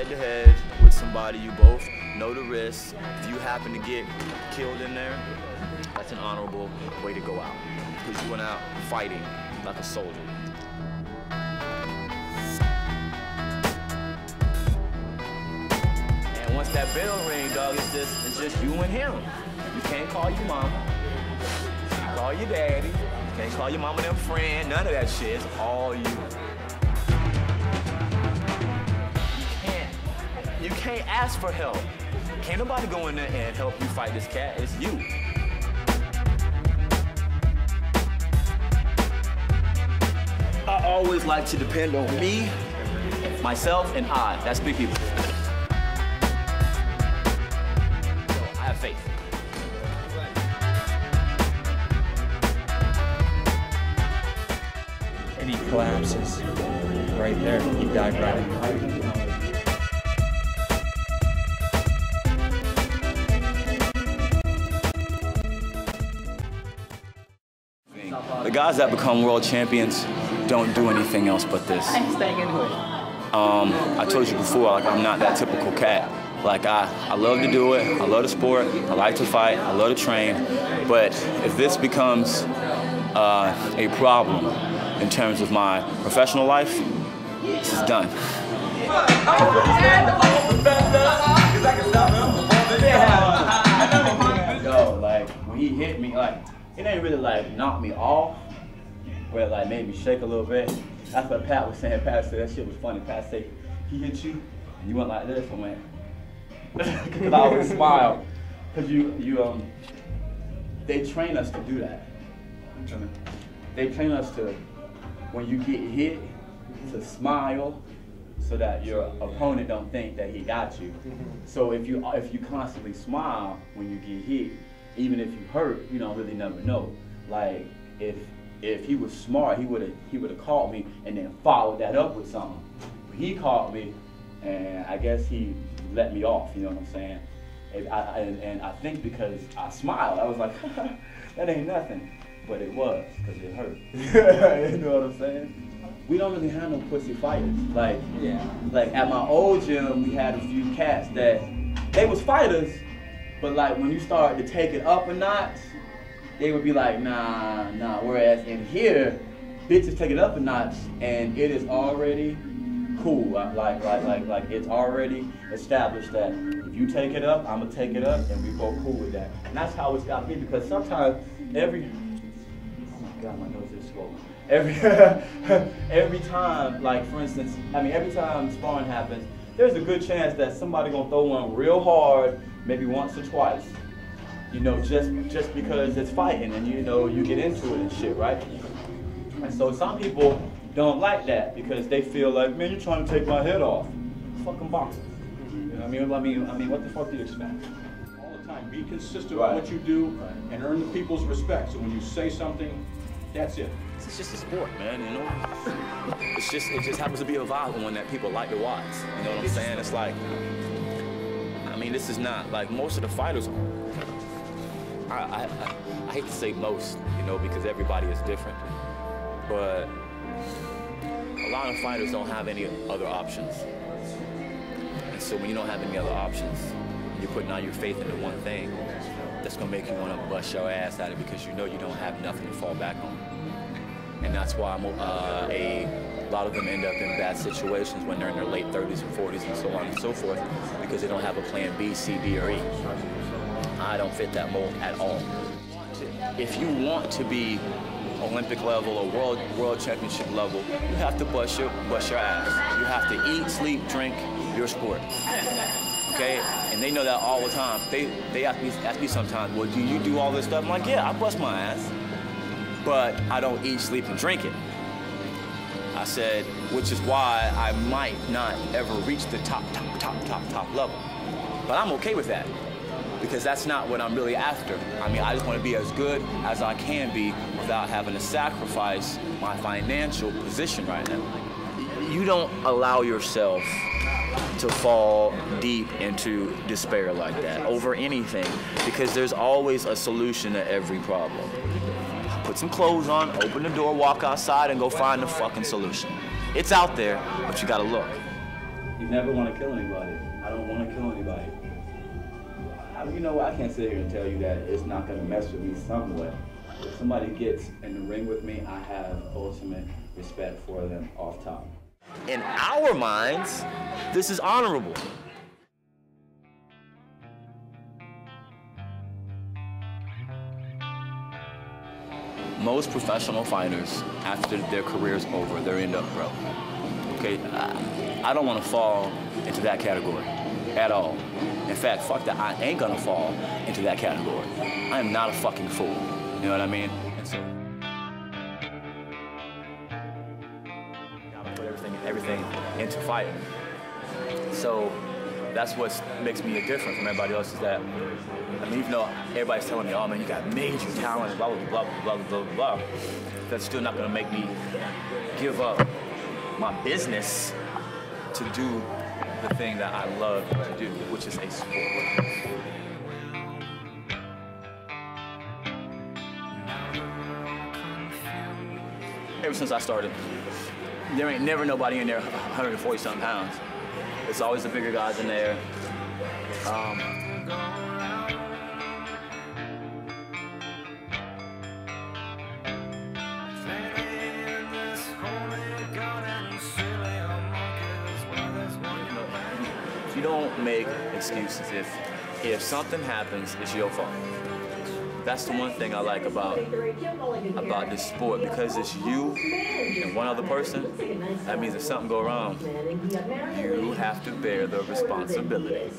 head-to-head with somebody, you both know the risks. If you happen to get killed in there, that's an honorable way to go out, because you went out fighting like a soldier. And once that bell rings, dog, it's just you and him. You can't call your mama. You can't call your daddy. You can't call your mama and them friend. None of that shit. It's all you. You can't ask for help. Can't nobody go in there and help you fight this cat. It's you. I always like to depend on me, myself, and I. That's big people. So I have faith. And he collapses right there. He died right in the fight. The guys that become world champions don't do anything else but this. I told you before, like, I'm not that typical cat. Like, I love to do it, I love the sport, I like to fight, I love to train, but if this becomes a problem in terms of my professional life, this is done. Yo, like, when he hit me, like, it ain't really like knocked me off, but it like made me shake a little bit. That's what Pat was saying. Pat said that shit was funny. Pat said he hit you and you went like this. I went, because I always smile. Because they train us to do that. They train us to, when you get hit, to smile so that your opponent don't think that he got you. So if you constantly smile when you get hit, even if you hurt, you don't really never know. Like, if he was smart, he would have caught me and then followed that up with something. He caught me, and I guess he let me off. You know what I'm saying? And I think because I smiled, I was like, that ain't nothing, but it was, because it hurt. You know what I'm saying? We don't really have no pussy fighters. Like at my old gym, we had a few cats that they was fighters. But like when you start to take it up a notch, they would be like, nah. Whereas in here, bitches take it up a notch and it is already cool. Like it's already established that if you take it up, I'm gonna take it up, and we both cool with that. And that's how it's got to be, because sometimes oh my God, my nose is swollen. Every time, like for instance, every time sparring happens, there's a good chance that somebody gonna throw one real hard, maybe once or twice, you know, just because it's fighting and you know you get into it and shit, right? And so some people don't like that because they feel like, man, you're trying to take my head off. It's fucking boxing. You know what I mean, what the fuck do you expect? All the time, be consistent with what you do and earn the people's respect. So when you say something, that's it. It's just a sport, man, you know? It just happens to be a violent one that people like to watch. You know what I'm saying? It's like, this is not, like, most of the fighters, I hate to say most, you know, because everybody is different, but a lot of fighters don't have any other options. And so when you don't have any other options, you're putting all your faith into one thing, that's gonna make you wanna bust your ass at it because you know you don't have nothing to fall back on. And that's why a lot of them end up in bad situations when they're in their late 30s and 40s and so on and so forth, because they don't have a plan B, C, D, or E. I don't fit that mold at all. If you want to be Olympic level or world championship level, you have to bust your ass. You have to eat, sleep, drink your sport. Okay? And they know that all the time. They ask me sometimes, well, do you do all this stuff? I'm like, yeah, I bust my ass, but I don't eat, sleep, and drink it. I said, which is why I might not ever reach the top level. But I'm okay with that, because that's not what I'm really after. I just want to be as good as I can be without having to sacrifice my financial position right now. You don't allow yourself to fall deep into despair like that over anything, because there's always a solution to every problem. Put some clothes on, open the door, walk outside, and go find the fucking solution. It's out there, but you gotta look. You never want to kill anybody. I don't want to kill anybody. You know what? I can't sit here and tell you that it's not going to mess with me somewhat. If somebody gets in the ring with me, I have ultimate respect for them off top. In our minds, this is honorable. Most professional fighters, after their career's over, they end up broke. Okay, I don't want to fall into that category at all. In fact, fuck that, I ain't gonna fall into that category. I am not a fucking fool, you know what I mean? And so, gotta put everything into fighting. So, that's what makes me different from everybody else, is that, I mean, even though everybody's telling me, oh man, you got major talent, blah, blah, blah, blah, blah, blah, blah, that's still not gonna make me give up my business to do the thing that I love to do, which is a sport. Ever since I started, there ain't never nobody in there 140-something pounds. It's always the bigger guys in there. You don't make excuses. If something happens, it's your fault. That's the one thing I like about this sport, because it's you and one other person. That means if something go wrong, you have to bear the responsibility.